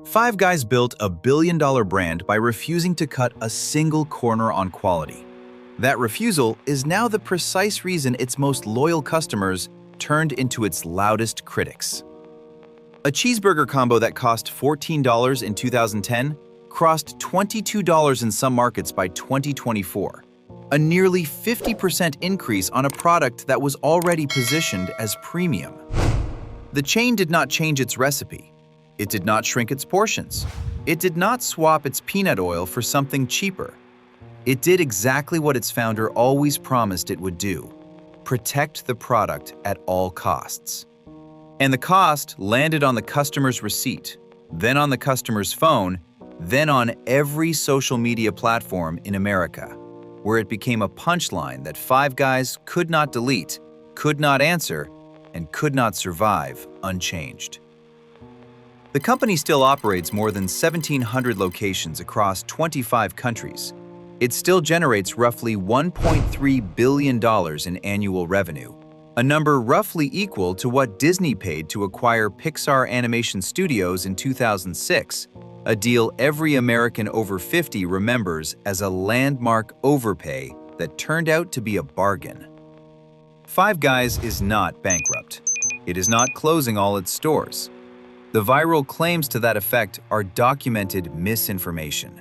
Five Guys built a billion-dollar brand by refusing to cut a single corner on quality. That refusal is now the precise reason its most loyal customers turned into its loudest critics. A cheeseburger combo that cost $14 in 2010 crossed $22 in some markets by 2024, a nearly 50% increase on a product that was already positioned as premium. The chain did not change its recipe. It did not shrink its portions. It did not swap its peanut oil for something cheaper. It did exactly what its founder always promised it would do: protect the product at all costs. And the cost landed on the customer's receipt, then on the customer's phone, then on every social media platform in America, where it became a punchline that Five Guys could not delete, could not answer, and could not survive unchanged. The company still operates more than 1,700 locations across 25 countries. It still generates roughly $1.3 billion in annual revenue, a number roughly equal to what Disney paid to acquire Pixar Animation Studios in 2006, a deal every American over 50 remembers as a landmark overpay that turned out to be a bargain. Five Guys is not bankrupt. It is not closing all its stores. The viral claims to that effect are documented misinformation.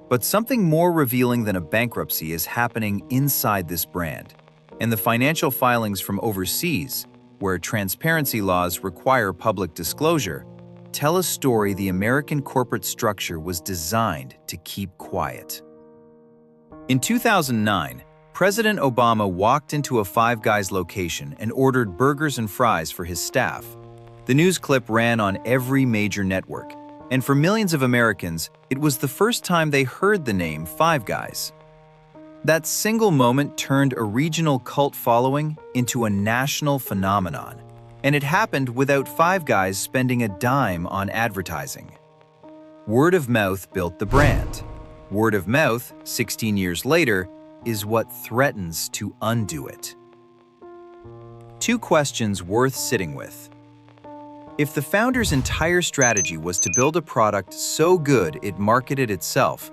But something more revealing than a bankruptcy is happening inside this brand, and the financial filings from overseas, where transparency laws require public disclosure, tell a story the American corporate structure was designed to keep quiet. In 2009, President Obama walked into a Five Guys location and ordered burgers and fries for his staff. The news clip ran on every major network, and for millions of Americans, it was the first time they heard the name Five Guys. That single moment turned a regional cult following into a national phenomenon, and it happened without Five Guys spending a dime on advertising. Word of mouth built the brand. Word of mouth, 16 years later, is what threatens to undo it. Two questions worth sitting with. If the founder's entire strategy was to build a product so good it marketed itself,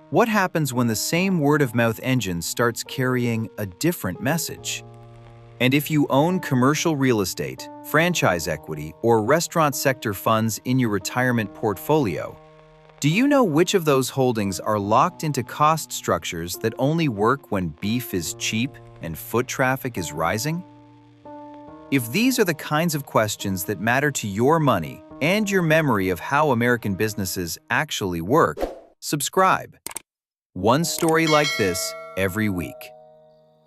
what happens when the same word-of-mouth engine starts carrying a different message? And if you own commercial real estate, franchise equity, or restaurant sector funds in your retirement portfolio, do you know which of those holdings are locked into cost structures that only work when beef is cheap and foot traffic is rising? If these are the kinds of questions that matter to your money and your memory of how American businesses actually work, subscribe. One story like this every week.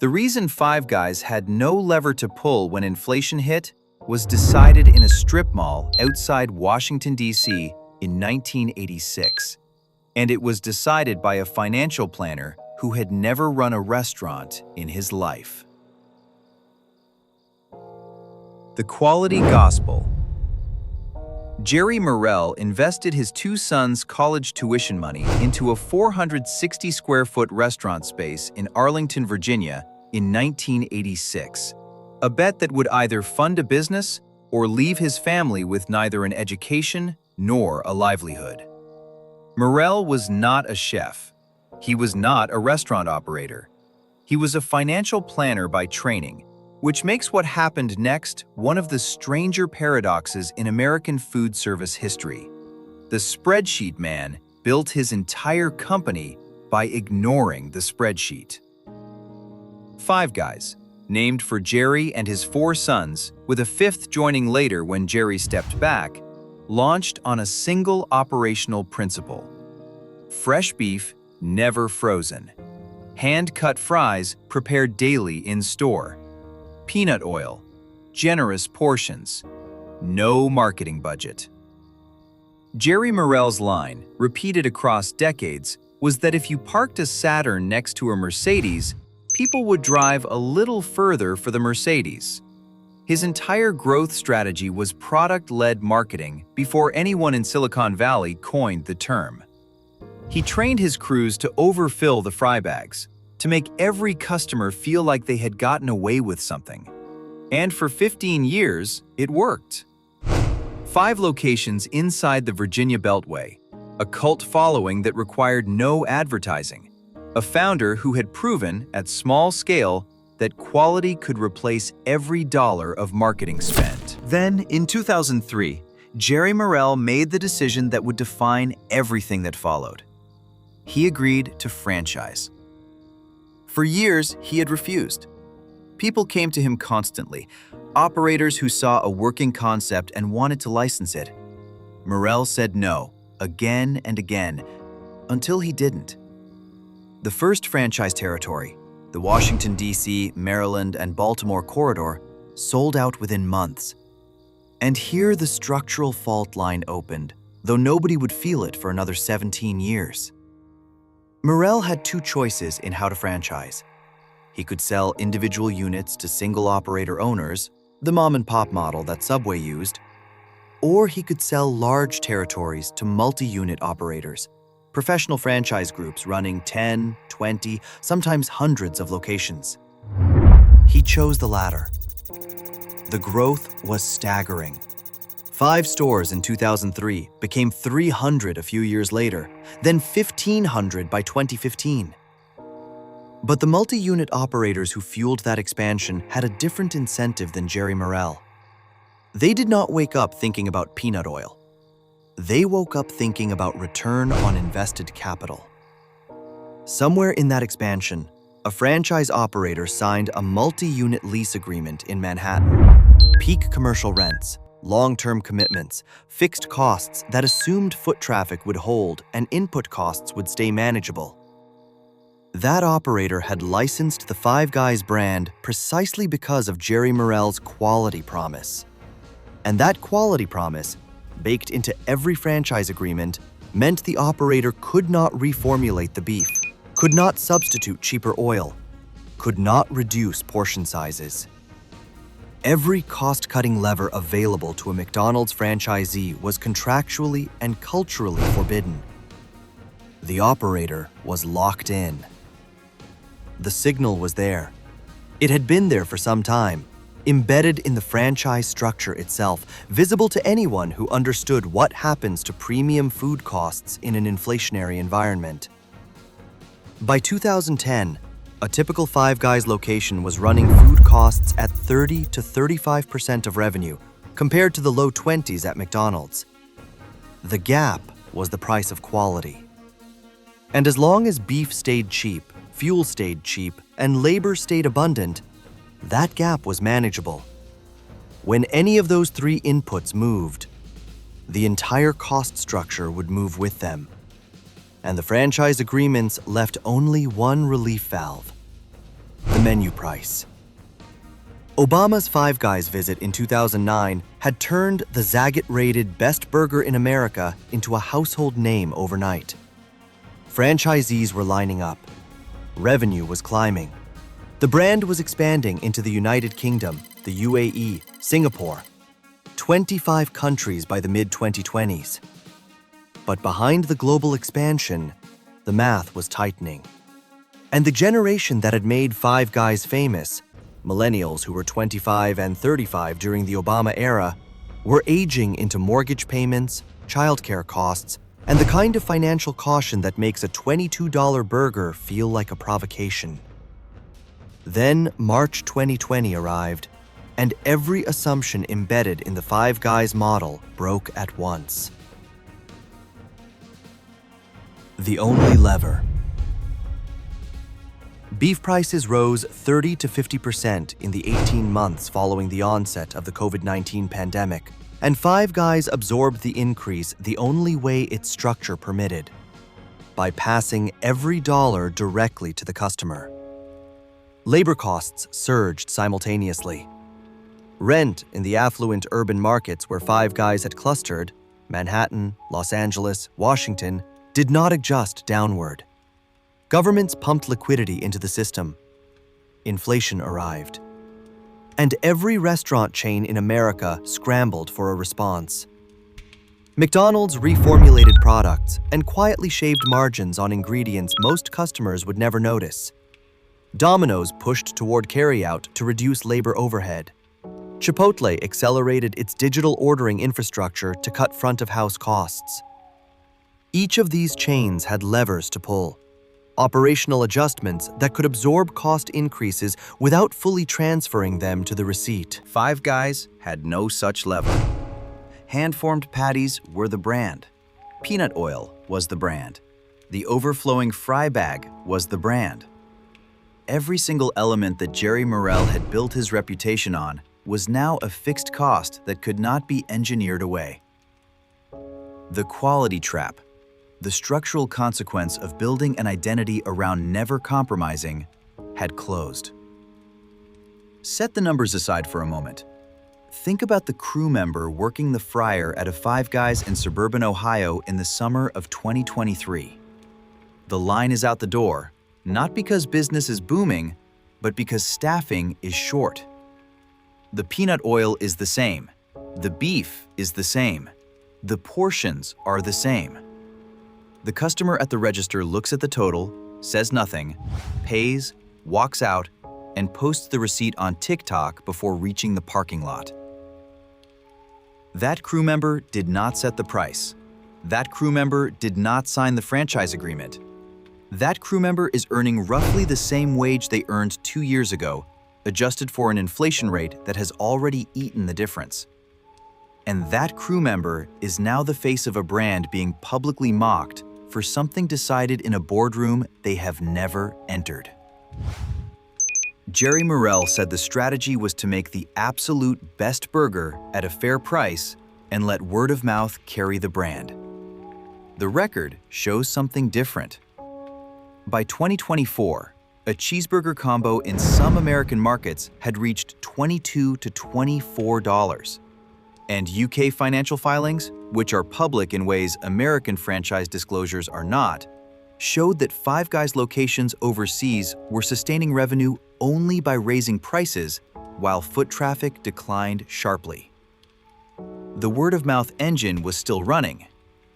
The reason Five Guys had no lever to pull when inflation hit was decided in a strip mall outside Washington, D.C. in 1986. And it was decided by a financial planner who had never run a restaurant in his life. The quality gospel. Jerry Murrell invested his two sons' college tuition money into a 460-square-foot restaurant space in Arlington, Virginia in 1986, a bet that would either fund a business or leave his family with neither an education nor a livelihood. Murrell was not a chef. He was not a restaurant operator. He was a financial planner by training, which makes what happened next one of the stranger paradoxes in American food service history. The spreadsheet man built his entire company by ignoring the spreadsheet. Five Guys, named for Jerry and his four sons, with a fifth joining later when Jerry stepped back, launched on a single operational principle: fresh beef, never frozen; hand-cut fries prepared daily in store; peanut oil, generous portions, no marketing budget. Jerry Murrell's line, repeated across decades, was that if you parked a Saturn next to a Mercedes, people would drive a little further for the Mercedes. His entire growth strategy was product-led marketing before anyone in Silicon Valley coined the term. He trained his crews to overfill the fry bags, to make every customer feel like they had gotten away with something. And for 15 years, it worked. 5 locations inside the Virginia Beltway, a cult following that required no advertising, a founder who had proven at small scale that quality could replace every dollar of marketing spent. Then, in 2003, Jerry Murrell made the decision that would define everything that followed. He agreed to franchise. For years, he had refused. People came to him constantly, operators who saw a working concept and wanted to license it. Murrell said no, again and again, until he didn't. The first franchise territory, the Washington, D.C., Maryland, and Baltimore corridor, sold out within months. And here the structural fault line opened, though nobody would feel it for another 17 years. Murrell had 2 choices in how to franchise. He could sell individual units to single-operator owners, the mom-and-pop model that Subway used, or he could sell large territories to multi-unit operators, professional franchise groups running 10, 20, sometimes hundreds of locations. He chose the latter. The growth was staggering. 5 stores in 2003 became 300 a few years later, then 1,500 by 2015. But the multi-unit operators who fueled that expansion had a different incentive than Jerry Murrell. They did not wake up thinking about peanut oil. They woke up thinking about return on invested capital. Somewhere in that expansion, a franchise operator signed a multi-unit lease agreement in Manhattan. Peak commercial rents, long-term commitments, fixed costs that assumed foot traffic would hold and input costs would stay manageable. That operator had licensed the Five Guys brand precisely because of Jerry Murrell's quality promise. And that quality promise, baked into every franchise agreement, meant the operator could not reformulate the beef, could not substitute cheaper oil, could not reduce portion sizes. Every cost-cutting lever available to a McDonald's franchisee was contractually and culturally forbidden. The operator was locked in. The signal was there. It had been there for some time, embedded in the franchise structure itself, visible to anyone who understood what happens to premium food costs in an inflationary environment. By 2010, a typical Five Guys location was running food costs at 30 to 35% of revenue, compared to the low 20s at McDonald's. The gap was the price of quality. And as long as beef stayed cheap, fuel stayed cheap, and labor stayed abundant, that gap was manageable. When any of those 3 inputs moved, the entire cost structure would move with them. And the franchise agreements left only one relief valve: the menu price. Obama's Five Guys visit in 2009 had turned the Zagat-rated best burger in America into a household name overnight. Franchisees were lining up. Revenue was climbing. The brand was expanding into the United Kingdom, the UAE, Singapore, 25 countries by the mid-2020s. But behind the global expansion, the math was tightening. And the generation that had made Five Guys famous, millennials who were 25 and 35 during the Obama era, were aging into mortgage payments, childcare costs, and the kind of financial caution that makes a $22 burger feel like a provocation. Then March 2020 arrived, and every assumption embedded in the Five Guys model broke at once. The only lever. Beef prices rose 30 to 50% in the 18 months following the onset of the COVID-19 pandemic, and Five Guys absorbed the increase the only way its structure permitted: by passing every dollar directly to the customer. Labor costs surged simultaneously. Rent in the affluent urban markets where Five Guys had clustered, Manhattan, Los Angeles, Washington, did not adjust downward. Governments pumped liquidity into the system. Inflation arrived. And every restaurant chain in America scrambled for a response. McDonald's reformulated products and quietly shaved margins on ingredients most customers would never notice. Domino's pushed toward carryout to reduce labor overhead. Chipotle accelerated its digital ordering infrastructure to cut front-of-house costs. Each of these chains had levers to pull, operational adjustments that could absorb cost increases without fully transferring them to the receipt. Five Guys had no such lever. Hand-formed patties were the brand. Peanut oil was the brand. The overflowing fry bag was the brand. Every single element that Jerry Murrell had built his reputation on was now a fixed cost that could not be engineered away. The quality trap, the structural consequence of building an identity around never compromising, had closed. Set the numbers aside for a moment. Think about the crew member working the fryer at a Five Guys in suburban Ohio in the summer of 2023. The line is out the door, not because business is booming, but because staffing is short. The peanut oil is the same. The beef is the same. The portions are the same. The customer at the register looks at the total, says nothing, pays, walks out, and posts the receipt on TikTok before reaching the parking lot. That crew member did not set the price. That crew member did not sign the franchise agreement. That crew member is earning roughly the same wage they earned 2 years ago, adjusted for an inflation rate that has already eaten the difference. And that crew member is now the face of a brand being publicly mocked for something decided in a boardroom they have never entered. Jerry Murrell said the strategy was to make the absolute best burger at a fair price and let word of mouth carry the brand. The record shows something different. By 2024, a cheeseburger combo in some American markets had reached $22 to $24. And UK financial filings, which are public in ways American franchise disclosures are not, showed that Five Guys locations overseas were sustaining revenue only by raising prices while foot traffic declined sharply. The word-of-mouth engine was still running.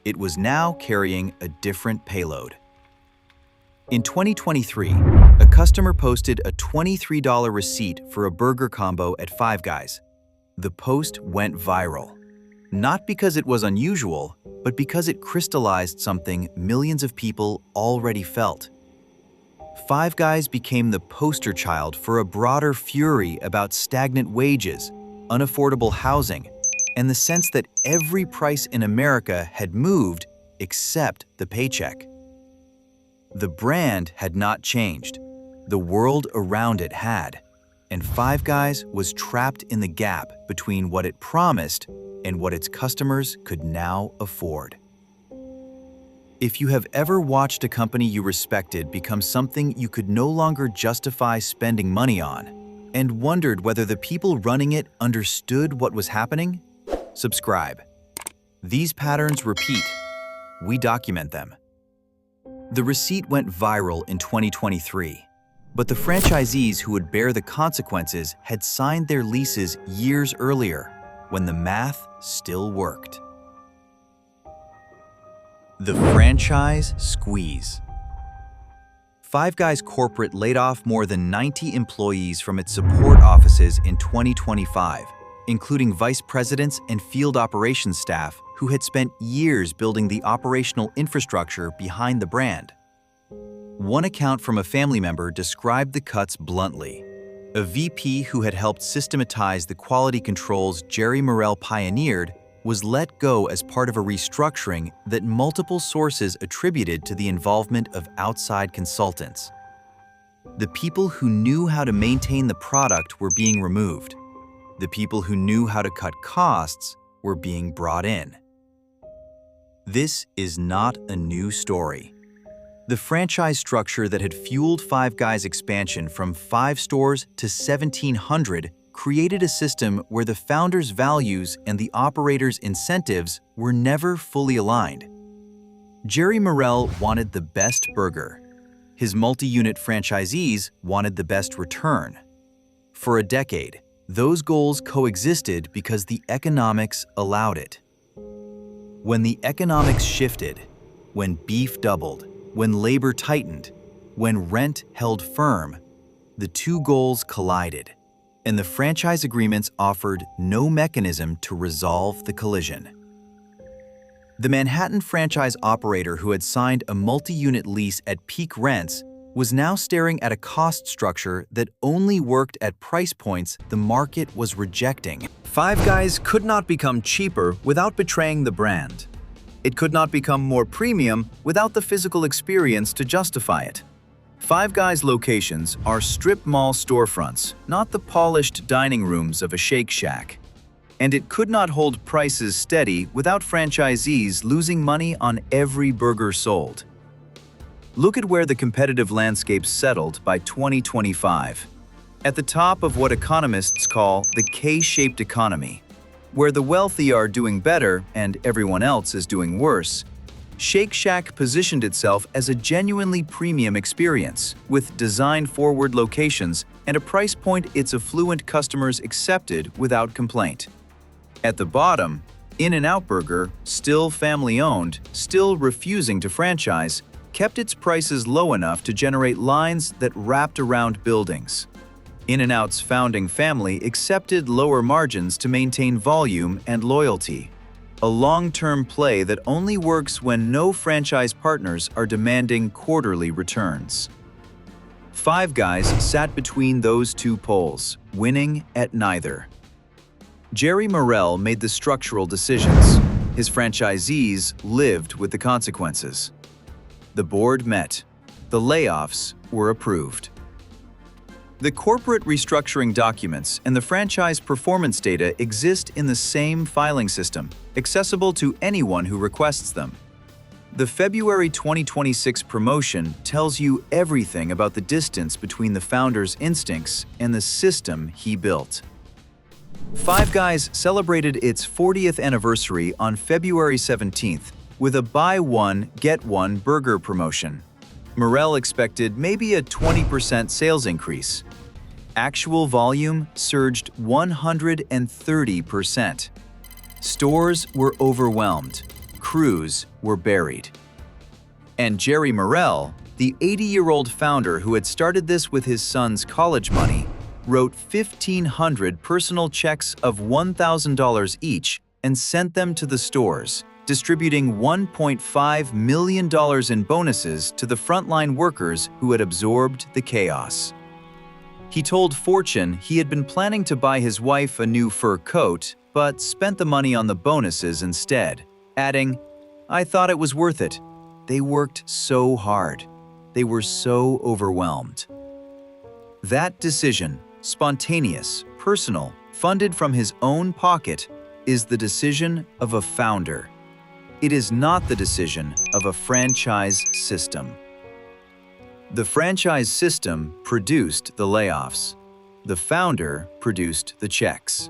It was now carrying a different payload. In 2023, a customer posted a $23 receipt for a burger combo at Five Guys. The post went viral, not because it was unusual, but because it crystallized something millions of people already felt. Five Guys became the poster child for a broader fury about stagnant wages, unaffordable housing, and the sense that every price in America had moved except the paycheck. The brand had not changed. The world around it had. And Five Guys was trapped in the gap between what it promised and what its customers could now afford. If you have ever watched a company you respected become something you could no longer justify spending money on, and wondered whether the people running it understood what was happening, subscribe. These patterns repeat. We document them. The receipt went viral in 2023. But the franchisees who would bear the consequences had signed their leases years earlier, when the math still worked. The franchise squeeze. Five Guys corporate laid off more than 90 employees from its support offices in 2025, including vice presidents and field operations staff who had spent years building the operational infrastructure behind the brand. One account from a family member described the cuts bluntly. A VP who had helped systematize the quality controls Jerry Murrell pioneered was let go as part of a restructuring that multiple sources attributed to the involvement of outside consultants. The people who knew how to maintain the product were being removed. The people who knew how to cut costs were being brought in. This is not a new story. The franchise structure that had fueled Five Guys' expansion from 5 stores to 1,700 created a system where the founders' values and the operators' incentives were never fully aligned. Jerry Murrell wanted the best burger. His multi-unit franchisees wanted the best return. For a decade, those goals coexisted because the economics allowed it. When the economics shifted, when beef doubled, when labor tightened, when rent held firm, the two goals collided. and the franchise agreements offered no mechanism to resolve the collision. The Manhattan franchise operator who had signed a multi-unit lease at peak rents was now staring at a cost structure that only worked at price points the market was rejecting. Five Guys could not become cheaper without betraying the brand. It could not become more premium without the physical experience to justify it. Five Guys locations are strip mall storefronts, not the polished dining rooms of a Shake Shack. And it could not hold prices steady without franchisees losing money on every burger sold. Look at where the competitive landscape settled by 2025. At the top of what economists call the K-shaped economy, where the wealthy are doing better and everyone else is doing worse, Shake Shack positioned itself as a genuinely premium experience, with design-forward locations and a price point its affluent customers accepted without complaint. At the bottom, In-N-Out Burger, still family-owned, still refusing to franchise, kept its prices low enough to generate lines that wrapped around buildings. In-N-Out's founding family accepted lower margins to maintain volume and loyalty. A long-term play that only works when no franchise partners are demanding quarterly returns. Five Guys sat between those two poles, winning at neither. Jerry Murrell made the structural decisions. His franchisees lived with the consequences. The board met. The layoffs were approved. The corporate restructuring documents and the franchise performance data exist in the same filing system, accessible to anyone who requests them. The February 2026 promotion tells you everything about the distance between the founder's instincts and the system he built. Five Guys celebrated its 40th anniversary on February 17th with a buy one, get one burger promotion. Murrell expected maybe a 20% sales increase. Actual volume surged 130%. Stores were overwhelmed. Crews were buried. And Jerry Murrell, the 80-year-old founder who had started this with his son's college money, wrote 1,500 personal checks of $1,000 each and sent them to the stores, distributing $1.5 million in bonuses to the frontline workers who had absorbed the chaos. He told Fortune he had been planning to buy his wife a new fur coat, but spent the money on the bonuses instead, adding, "I thought it was worth it. They worked so hard. They were so overwhelmed." That decision, spontaneous, personal, funded from his own pocket, is the decision of a founder. It is not the decision of a franchise system. The franchise system produced the layoffs. The founder produced the checks.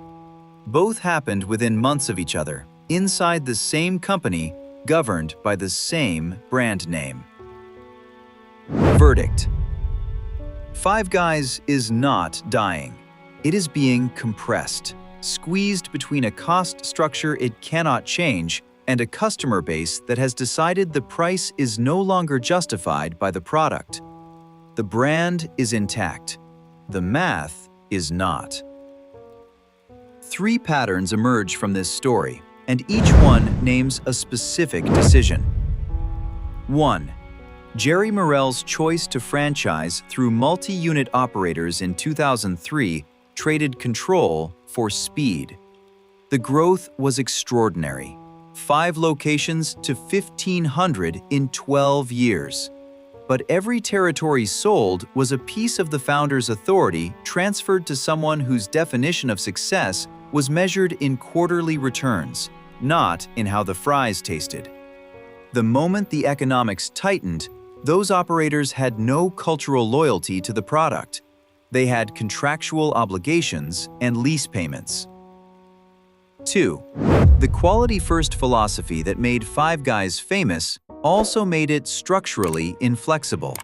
Both happened within months of each other, inside the same company, governed by the same brand name. Verdict: Five Guys is not dying. It is being compressed, squeezed between a cost structure it cannot change and a customer base that has decided the price is no longer justified by the product. The brand is intact. The math is not. Three patterns emerge from this story, and each one names a specific decision. 1. Jerry Murrell's choice to franchise through multi-unit operators in 2003 traded control for speed. The growth was extraordinary. 5 locations to 1,500 in 12 years. But every territory sold was a piece of the founder's authority transferred to someone whose definition of success was measured in quarterly returns, not in how the fries tasted. The moment the economics tightened, those operators had no cultural loyalty to the product. They had contractual obligations and lease payments. 2. The quality-first philosophy that made Five Guys famous also made it structurally inflexible.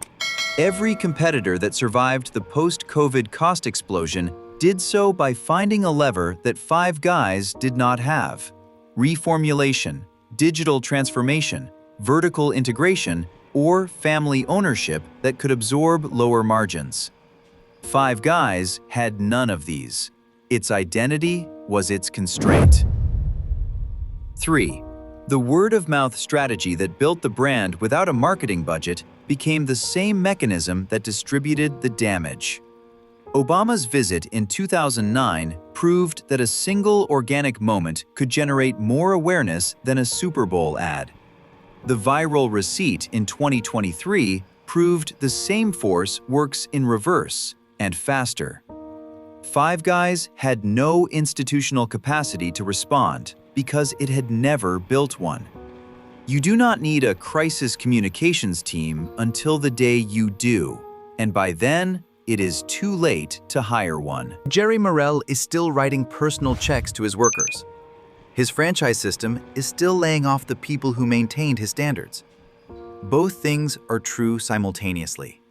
Every competitor that survived the post-COVID cost explosion did so by finding a lever that Five Guys did not have: reformulation, digital transformation, vertical integration, or family ownership that could absorb lower margins. Five Guys had none of these. Its identity was its constraint. 3. The word-of-mouth strategy that built the brand without a marketing budget became the same mechanism that distributed the damage. Obama's visit in 2009 proved that a single organic moment could generate more awareness than a Super Bowl ad. The viral receipt in 2023 proved the same force works in reverse and faster. Five Guys had no institutional capacity to respond because it had never built one. You do not need a crisis communications team until the day you do, and by then, it is too late to hire one. Jerry Murrell is still writing personal checks to his workers. His franchise system is still laying off the people who maintained his standards. Both things are true simultaneously.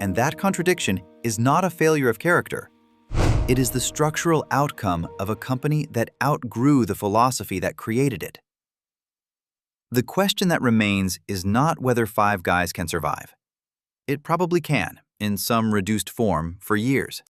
And that contradiction is not a failure of character. It is the structural outcome of a company that outgrew the philosophy that created it. The question that remains is not whether Five Guys can survive. It probably can, in some reduced form, for years.